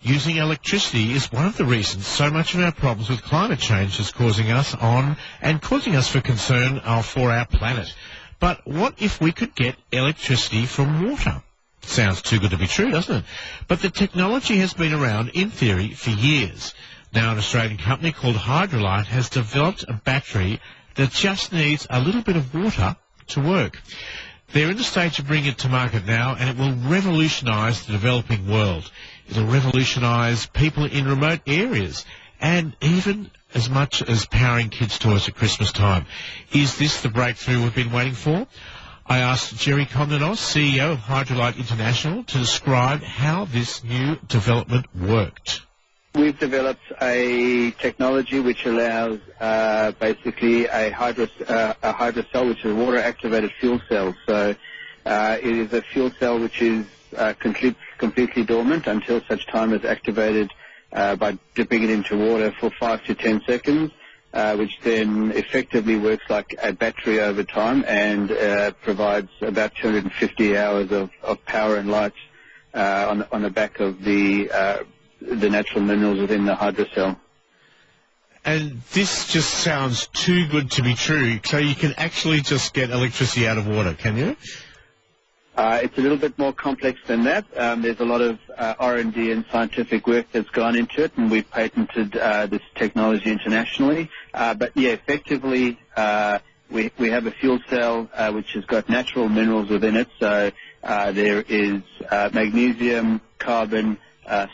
Using electricity is one of the reasons so much of our problems with climate change is causing us for concern for our planet. But what if we could get electricity from water? Sounds too good to be true, doesn't it? But the technology has been around, in theory, for years. Now an Australian company called Hydra-Light has developed a battery that just needs a little bit of water to work. They're in the stage of bringing it to market now, and it will revolutionise the developing world. It'll revolutionise people in remote areas, and even as much as powering kids' toys at Christmas time. Is this the breakthrough we've been waiting for? I asked Gerry Comninos, CEO of Hydra-Light International, to describe how this new development worked. We've developed a technology which allows basically a hydro cell, which is a water-activated fuel cell. So it is a fuel cell which is completely dormant until such time as activated by dipping it into water for 5 to 10 seconds, which then effectively works like a battery over time and provides about 250 hours of power and light on the back of the natural minerals within the hydro cell. And this just sounds too good to be true. So you can actually just get electricity out of water, can you? It's a little bit more complex than that. There's a lot of R&D and scientific work that's gone into it, and we've patented this technology internationally. But yeah, effectively, we have a fuel cell which has got natural minerals within it. So there is magnesium, carbon,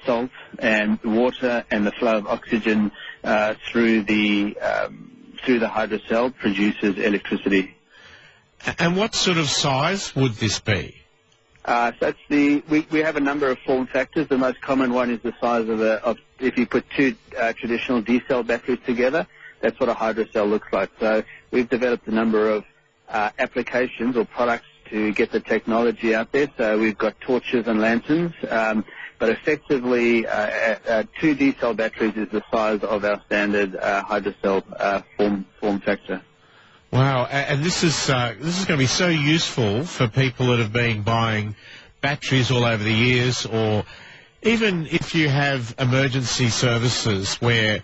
salt, and water, and the flow of oxygen through the hydro cell produces electricity. And what sort of size would this be? So it's we have a number of form factors. The most common one is the size of if you put two traditional D-cell batteries together, that's what a hydro cell looks like. So we've developed a number of applications or products to get the technology out there. So we've got torches and lanterns, but effectively 2 D-cell batteries is the size of our standard hydro cell form factor. Wow, and this is going to be so useful for people that have been buying batteries all over the years, or even if you have emergency services where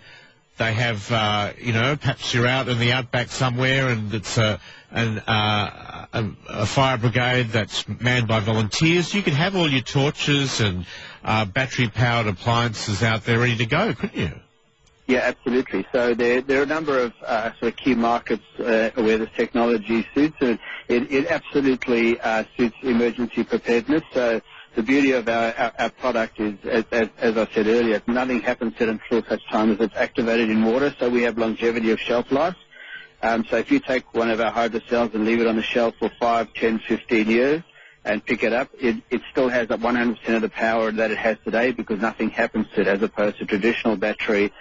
they have, perhaps you're out in the outback somewhere and it's a fire brigade that's manned by volunteers. You could have all your torches and battery-powered appliances out there ready to go, couldn't you? Yeah, absolutely. So there are a number of sort of key markets where this technology suits. It absolutely suits emergency preparedness. So the beauty of our product is, as I said earlier, nothing happens to it until such time as it's activated in water. So we have longevity of shelf life. So if you take one of our hydro cells and leave it on the shelf for 5, 10, 15 years and pick it up, it still has 100% of the power that it has today because nothing happens to it, as opposed to traditional battery,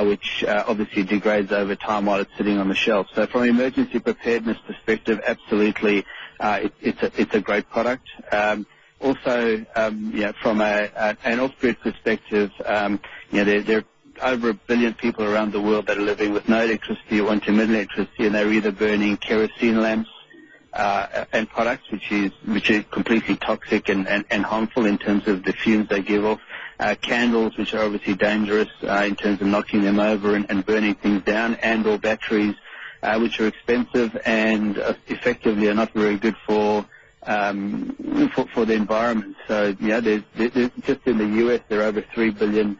which obviously degrades over time while it's sitting on the shelf. So from an emergency preparedness perspective, absolutely, it's a great product. Also, from an off-grid perspective, there are over 1 billion people around the world that are living with no electricity or intermittent electricity, and they're either burning kerosene lamps and products, which is completely toxic and harmful in terms of the fumes they give off. Candles, which are obviously dangerous in terms of knocking them over and burning things down, and/or batteries, which are expensive and effectively are not very good for the environment. So, there's just in the US there are over 3 billion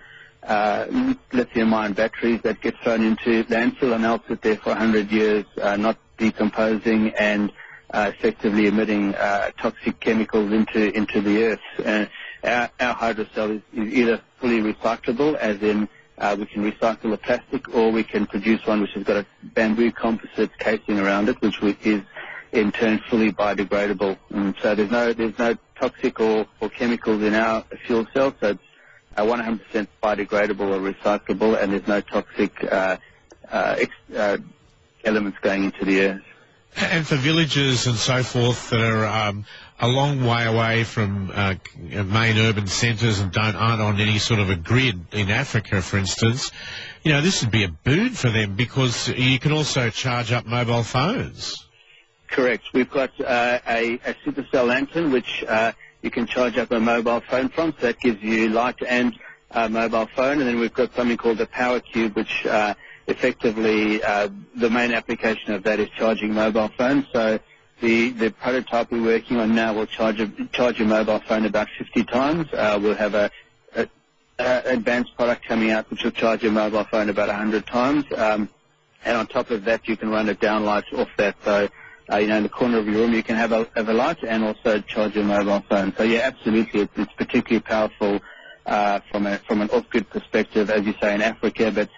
lithium-ion batteries that get thrown into landfill and they'll sit there for 100 years, not decomposing and effectively emitting toxic chemicals into the earth. Our hydro cell is either fully recyclable, as in we can recycle the plastic, or we can produce one which has got a bamboo composite casing around it, which is in turn fully biodegradable. And so there's no toxic or chemicals in our fuel cell, so it's 100% biodegradable or recyclable, and there's no toxic elements going into the earth. And for villages and so forth that are a long way away from main urban centres and aren't on any sort of a grid in Africa, for instance, this would be a boon for them because you can also charge up mobile phones. Correct. We've got a supercell lantern which you can charge up a mobile phone from, so that gives you light and mobile phone. And then we've got something called the Power Cube, which effectively the main application of that is charging mobile phones. So the prototype we're working on now will charge your mobile phone about 50 times. We'll have a advanced product coming out which will charge your mobile phone about 100 times. And on top of that, you can run a downlight off that. So, in the corner of your room, you can have a light and also charge your mobile phone. So, yeah, absolutely, it's particularly powerful from an off-grid perspective, as you say, in Africa. But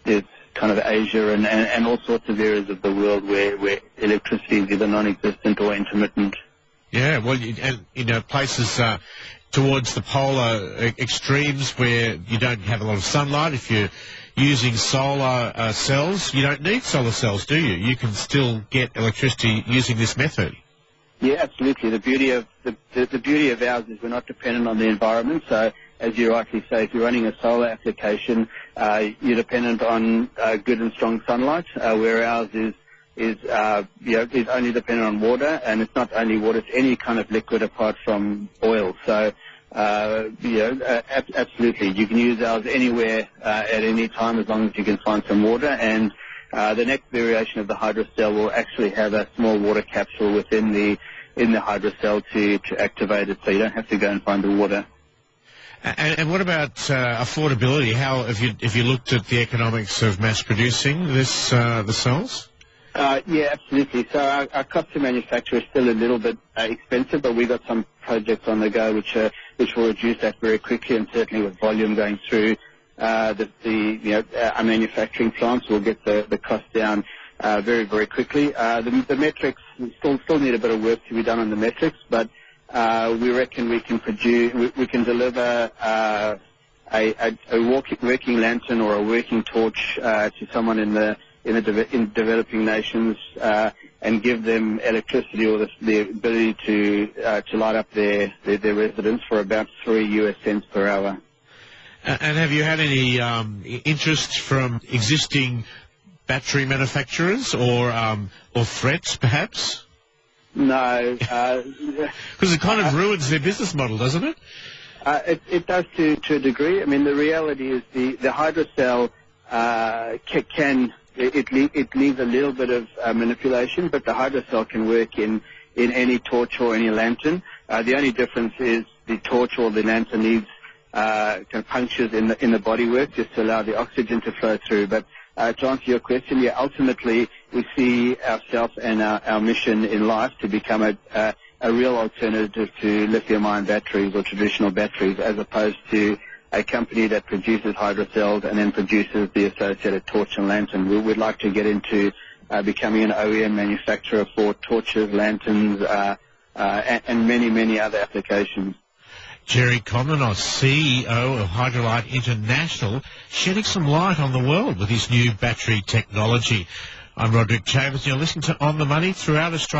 there's kind of Asia and all sorts of areas of the world where electricity is either non-existent or intermittent. Yeah, well, places towards the polar extremes where you don't have a lot of sunlight. If you're using solar cells, you don't need solar cells, do you? You can still get electricity using this method. Yeah, absolutely. The beauty of ours is we're not dependent on the environment. So, as you rightly say, if you're running a solar application, you're dependent on good and strong sunlight, where ours is only dependent on water, and it's not only water; it's any kind of liquid apart from oil. So, absolutely, you can use ours anywhere at any time as long as you can find some water. And the next variation of the Hydra cell will actually have a small water capsule within the Hydra cell to activate it, so you don't have to go and find the water. And what about affordability? How if you looked at the economics of mass producing this the cells? Yeah, absolutely. So our cost to manufacture is still a little bit expensive, but we've got some projects on the go which will reduce that very quickly, and certainly with volume going through our manufacturing plants, we'll get the cost down very, very quickly. The metrics still need a bit of work to be done on the metrics, but we reckon we can deliver a working lantern or a working torch to someone in developing nations and give them electricity or the ability to light up their residence for about $0.03 per hour. And have you had any interest from existing battery manufacturers or threats, perhaps? No. Because it kind of ruins their business model, doesn't it? It does to a degree. I mean, the reality is the Hydra cell it leaves a little bit of manipulation, but the Hydra cell can work in any torch or any lantern. The only difference is the torch or the lantern needs kind of punctures in the bodywork just to allow the oxygen to flow through. But to answer your question, yeah, ultimately we see ourselves and our mission in life to become a real alternative to lithium-ion batteries or traditional batteries, as opposed to a company that produces Hydra cells and then produces the associated torch and lantern. We'd like to get into becoming an OEM manufacturer for torches, lanterns, and many, many other applications. Gerry Comninos, CEO of Hydra-Light International, shedding some light on the world with his new battery technology. I'm Roderick Chambers, and you're listening to On the Money throughout Australia.